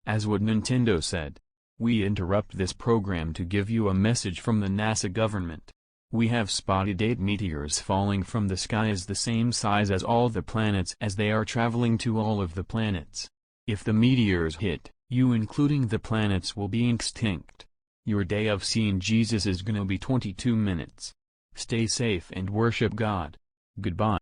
As what Nintendo said. We interrupt this program to give you a message from the NASA government. We have spotted 8 meteors falling from the sky as the same size as all the planets as they are traveling to all of the planets. If the meteors hit, you including the planets will be extinct. Your day of seeing Jesus is gonna be 22 minutes. Stay safe and worship God. Goodbye.